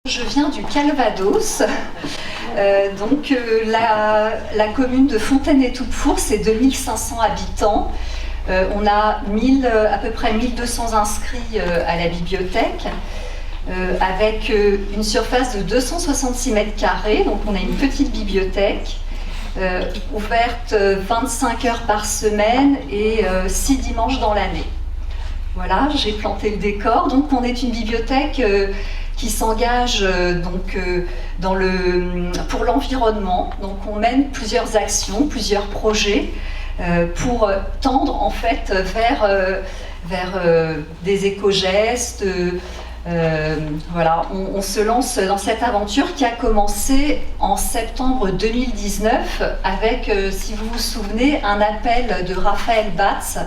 Je viens du Calvados, la commune de Fontaine-et-Toupefour, c'est 2500 habitants. On a à peu près 1200 inscrits à la bibliothèque, avec une surface de 266 mètres carrés, donc on a une petite bibliothèque, ouverte 25 heures par semaine et 6 dimanches dans l'année. Voilà, j'ai planté le décor, donc on est une bibliothèque qui s'engage pour l'environnement. Donc on mène plusieurs actions, plusieurs projets pour tendre en fait vers des éco-gestes. Voilà, on se lance dans cette aventure qui a commencé en septembre 2019 avec, si vous vous souvenez, un appel de Raphaël Batz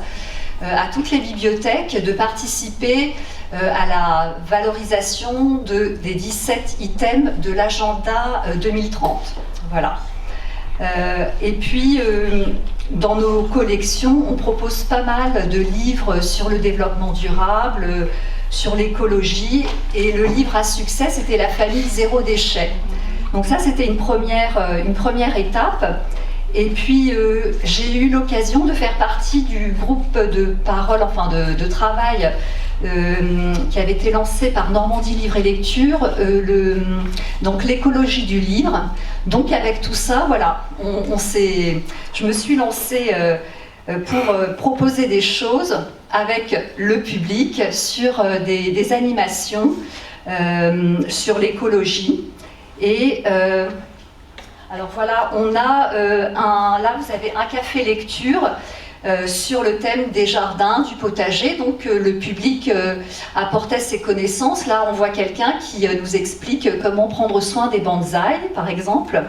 à toutes les bibliothèques de participer à la valorisation des 17 items de l'agenda 2030. Voilà. Et puis, dans nos collections, on propose pas mal de livres sur le développement durable, sur l'écologie, et le livre à succès, c'était La famille zéro déchet. Donc ça, c'était une première étape. Et puis, j'ai eu l'occasion de faire partie du groupe de parole, de travail qui avait été lancé par Normandie Livre et Lecture, donc l'écologie du livre. Donc avec tout ça, voilà, je me suis lancée pour proposer des choses avec le public sur des animations sur l'écologie. Et alors voilà, on a là vous avez un café lecture sur le thème des jardins, du potager. Donc le public apportait ses connaissances. Là on voit quelqu'un qui nous explique comment prendre soin des bonsaïs, par exemple.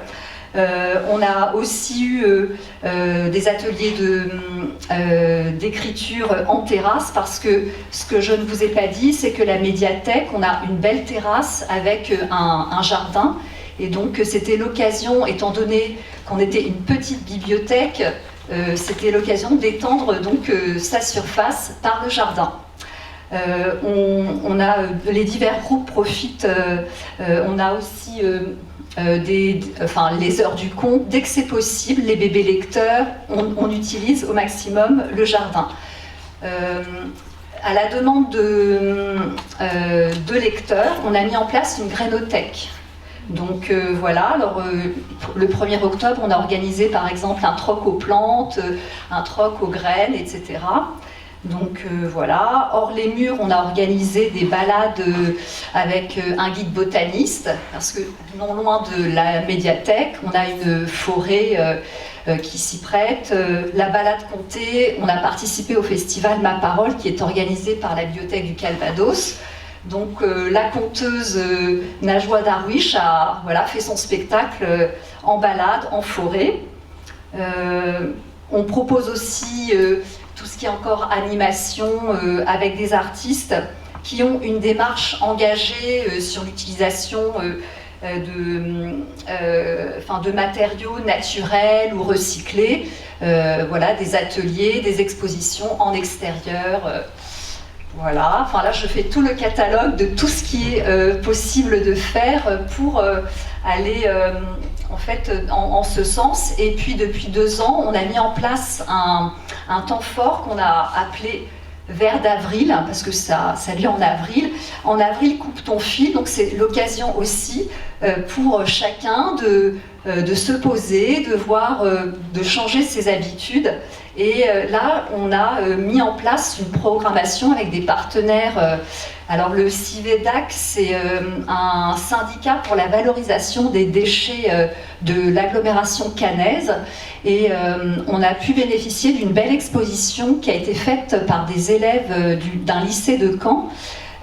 On a aussi eu des ateliers d'écriture en terrasse, parce que ce que je ne vous ai pas dit, c'est que la médiathèque, on a une belle terrasse avec un jardin. Et donc c'était l'occasion, étant donné qu'on était une petite bibliothèque, c'était l'occasion d'étendre donc sa surface par le jardin. Les divers groupes profitent, on a aussi les heures du conte, dès que c'est possible, les bébés lecteurs, on utilise au maximum le jardin. À la demande de lecteurs, on a mis en place une grainothèque. Donc voilà, alors le 1er octobre, on a organisé par exemple un troc aux plantes, un troc aux graines, etc. Donc voilà, hors les murs, on a organisé des balades avec un guide botaniste, parce que non loin de la médiathèque, on a une forêt qui s'y prête. La balade contée, on a participé au festival Ma Parole qui est organisé par la bibliothèque du Calvados. Donc la conteuse Najwa Darwish a fait son spectacle en balade, en forêt. On propose aussi tout ce qui est encore animation avec des artistes qui ont une démarche engagée sur l'utilisation de matériaux naturels ou recyclés. Voilà, des ateliers, des expositions en extérieur. Voilà, là je fais tout le catalogue de tout ce qui est possible de faire pour aller en ce sens. Et puis depuis 2 ans, on a mis en place un temps fort qu'on a appelé Vers d'avril, parce que ça a lieu en avril. En avril, coupe ton fil, donc c'est l'occasion aussi pour chacun de se poser, de changer ses habitudes. Et là, on a mis en place une programmation avec des partenaires. Alors le CIVEDAC, c'est un syndicat pour la valorisation des déchets de l'agglomération caennaise. Et on a pu bénéficier d'une belle exposition qui a été faite par des élèves d'un lycée de Caen,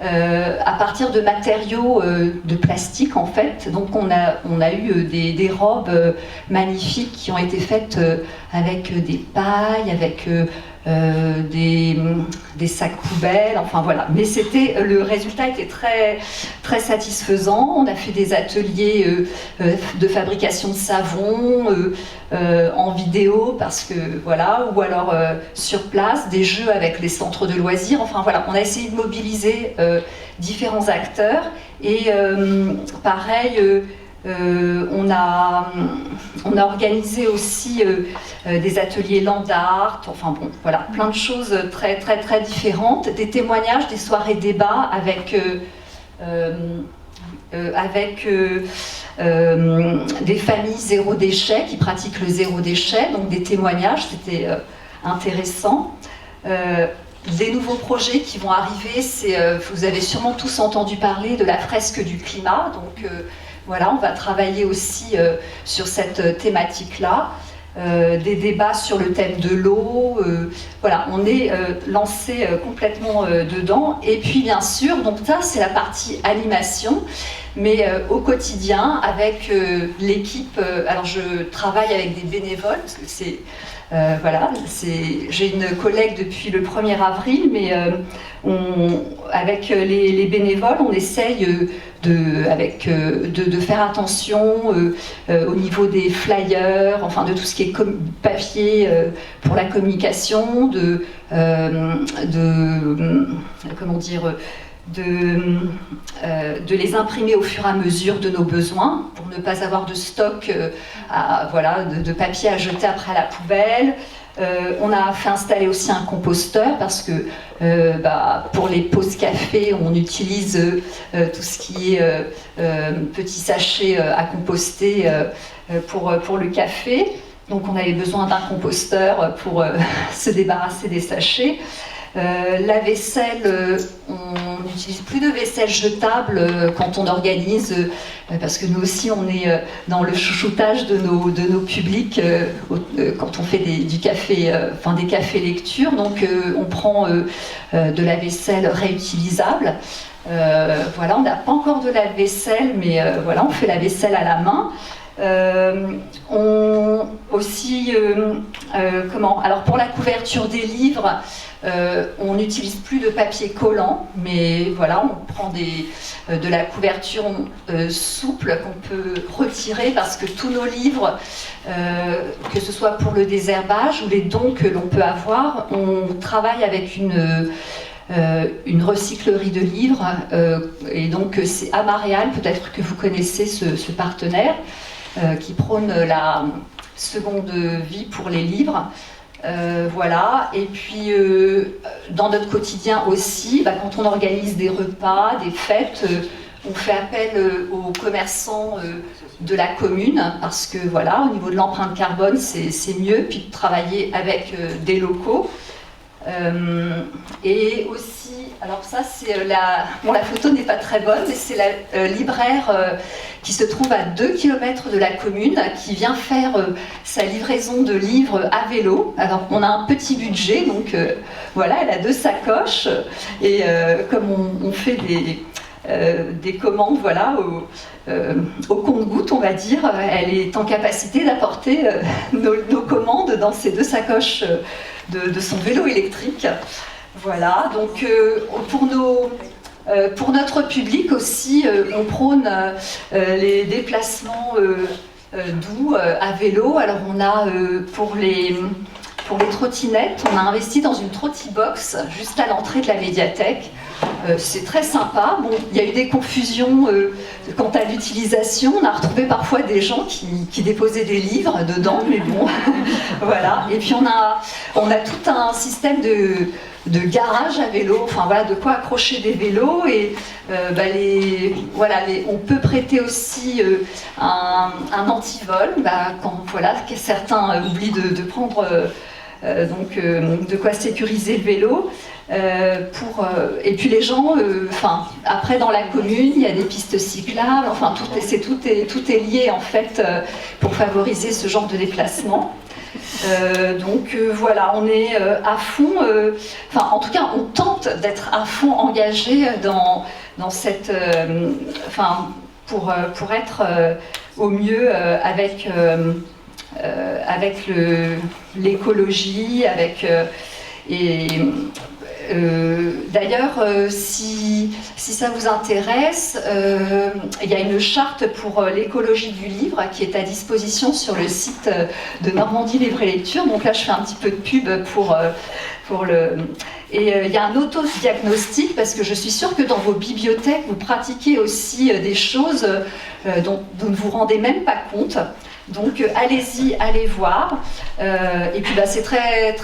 à partir de matériaux de plastique en fait. Donc on a eu des robes magnifiques qui ont été faites avec des pailles, avec des sacs poubelles, enfin voilà. Mais le résultat était très, très satisfaisant. On a fait des ateliers de fabrication de savon en vidéo, parce que voilà, ou alors sur place, des jeux avec les centres de loisirs. Enfin voilà, on a essayé de mobiliser différents acteurs. Et pareil, on a organisé aussi des ateliers land art, enfin bon, voilà, plein de choses très, très, très différentes, des témoignages, des soirées débats avec des familles zéro déchet qui pratiquent le zéro déchet, donc des témoignages, c'était intéressant. Des nouveaux projets qui vont arriver, vous avez sûrement tous entendu parler de la fresque du climat, donc voilà, on va travailler aussi sur cette thématique-là. Des débats sur le thème de l'eau, voilà, on est lancé complètement dedans. Et puis bien sûr, donc ça c'est la partie animation, mais au quotidien avec l'équipe, alors je travaille avec des bénévoles, parce que c'est voilà, j'ai une collègue depuis le 1er avril, mais avec les bénévoles, on essaye de faire attention au niveau des flyers, enfin de tout ce qui est papier pour la communication, comment dire, de les imprimer au fur et à mesure de nos besoins, pour ne pas avoir de stock voilà, de papier à jeter après à la poubelle. On a fait installer aussi un composteur, parce que pour les pauses café, on utilise tout ce qui est petits sachets à composter pour le café. Donc on avait besoin d'un composteur pour se débarrasser des sachets. La vaisselle, on n'utilise plus de vaisselle jetable quand on organise, parce que nous aussi on est dans le chouchoutage de nos publics quand on fait du café, enfin des cafés lecture, donc on prend de la vaisselle réutilisable. Voilà, on n'a pas encore de lave-vaisselle, mais voilà, on fait la vaisselle à la main. Alors pour la couverture des livres, on n'utilise plus de papier collant, mais voilà, on prend de la couverture souple qu'on peut retirer, parce que tous nos livres, que ce soit pour le désherbage ou les dons que l'on peut avoir, on travaille avec une recyclerie de livres, et donc c'est Amaréal, peut-être que vous connaissez ce partenaire, qui prône la seconde vie pour les livres. Voilà, et puis dans notre quotidien aussi, quand on organise des repas, des fêtes, on fait appel aux commerçants de la commune, parce que voilà, au niveau de l'empreinte carbone, c'est mieux, puis de travailler avec des locaux. Et aussi, alors ça c'est la photo n'est pas très bonne, mais c'est la libraire qui se trouve à 2 km de la commune, qui vient faire sa livraison de livres à vélo. Alors on a un petit budget, donc voilà, elle a 2 sacoches, et comme on fait des commandes, voilà, au compte-gouttes, on va dire, elle est en capacité d'apporter nos commandes dans ces 2 sacoches de son vélo électrique. Voilà, donc pour notre public aussi, on prône les déplacements doux à vélo. Alors on a pour les trottinettes, on a investi dans une trottibox juste à l'entrée de la médiathèque. C'est très sympa. Bon, il y a eu des confusions quant à l'utilisation. On a retrouvé parfois des gens qui déposaient des livres dedans, mais bon, voilà. Et puis on a tout un système de garage à vélo, enfin voilà, de quoi accrocher des vélos, et on peut prêter aussi un antivol, quand voilà, certains oublient de prendre de quoi sécuriser le vélo. Et puis les gens, après dans la commune, il y a des pistes cyclables, enfin tout est lié en fait pour favoriser ce genre de déplacement. Voilà, on est à fond, en tout cas on tente d'être à fond engagé dans cette, pour être au mieux avec l'écologie, D'ailleurs, si ça vous intéresse, il y a une charte pour l'écologie du livre qui est à disposition sur le site de Normandie Livre et Lecture. Donc là, je fais un petit peu de pub pour le... Et il y a un autodiagnostic, parce que je suis sûre que dans vos bibliothèques, vous pratiquez aussi des choses dont vous ne vous rendez même pas compte. Donc allez-y, allez voir. Et puis c'est très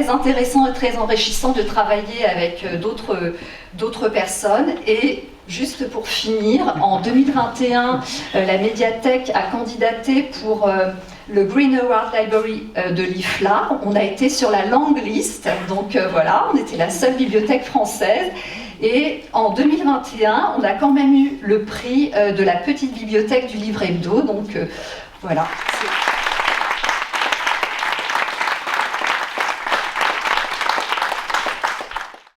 intéressant et très enrichissant de travailler avec d'autres personnes. Et juste pour finir, en 2021, la médiathèque a candidaté pour le Green Award Library de l'IFLA. On a été sur la longue list, donc voilà, on était la seule bibliothèque française. Et en 2021, on a quand même eu le prix de la petite bibliothèque du livre hebdo. Donc voilà.